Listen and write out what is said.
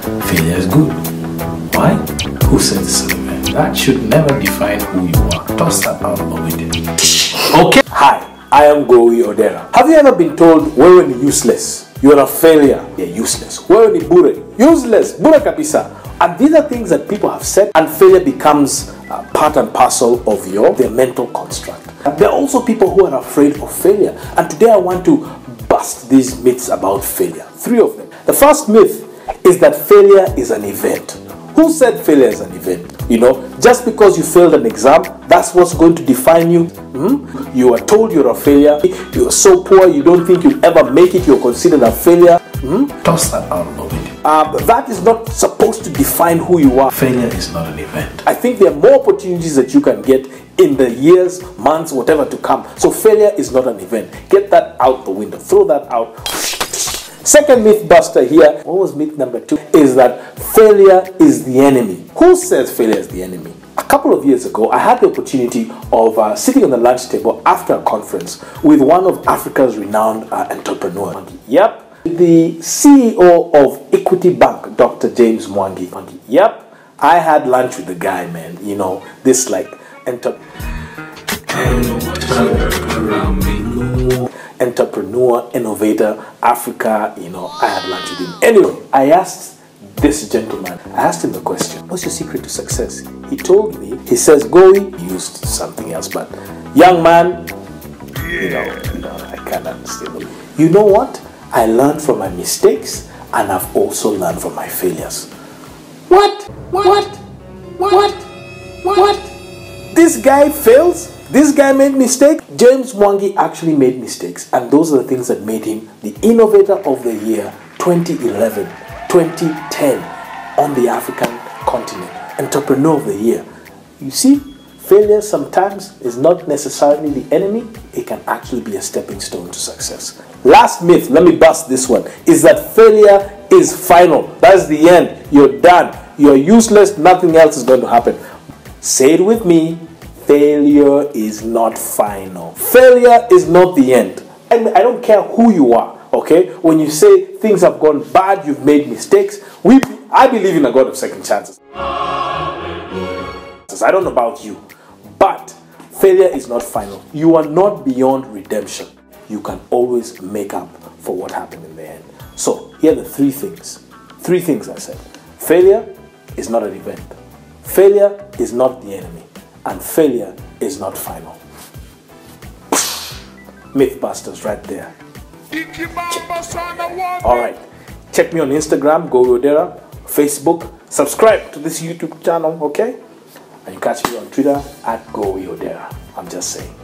failure is good. Why? Who said it's an event? That should never define who you are. Toss that out of the window. Okay. Hi, I am Gowi Odera. Have you ever been told wewe ni useless? You're a failure. You're useless. Wewe ni bure. Useless. Bure kabisa. And these are things that people have said, and failure becomes part and parcel of their mental construct. There are also people who are afraid of failure. And today I want to bust these myths about failure. 3 of them. The first myth is that failure is an event. Who said failure is an event? You know, just because you failed an exam, that's what's going to define you. You are told you're a failure. You're so poor, you don't think you'll ever make it. You're considered a failure. Toss that out of the window. That is not supposed to define who you are. Failure is not an event. I think there are more opportunities that you can get in the years, months, whatever to come. So failure is not an event. Get that out the window. Throw that out. Second myth buster here, what was myth number 2? Is that failure is the enemy. Who says failure is the enemy? A couple of years ago, I had the opportunity of sitting on the lunch table after a conference with one of Africa's renowned entrepreneurs. Yep, the CEO of Equity Bank, Dr. James Mwangi. Yep, I had lunch with the guy, man. You know, this like entrepreneur, innovator, Africa, you know, I had lunch with him. Anyway, I asked this gentleman, I asked him the question, what's your secret to success? He told me, he says, Gowi, he used something else, but young man, you know, I can't understand. You know what? I learned from my mistakes and I've also learned from my failures. What? This guy fails? This guy made mistakes? James Mwangi actually made mistakes, and those are the things that made him the Innovator of the Year 2011, 2010 on the African continent, Entrepreneur of the Year. You see, failure sometimes is not necessarily the enemy. It can actually be a stepping stone to success. Last myth, let me bust this one, is that failure is final. That's the end. You're done. You're useless. Nothing else is going to happen. Say it with me. Failure is not final. Failure is not the end. And I don't care who you are, okay? When you say things have gone bad, you've made mistakes, I believe in a God of second chances. I don't know about you, but failure is not final. You are not beyond redemption. You can always make up for what happened in the end. So, here are the 3 things. 3 things I said. Failure is not an event. Failure is not the enemy. And failure is not final. Mythbusters right there. Alright. Check me on Instagram, Gowi Odera, Facebook. Subscribe to this YouTube channel, okay? And you catch me on Twitter at Gowi Odera. I'm just saying.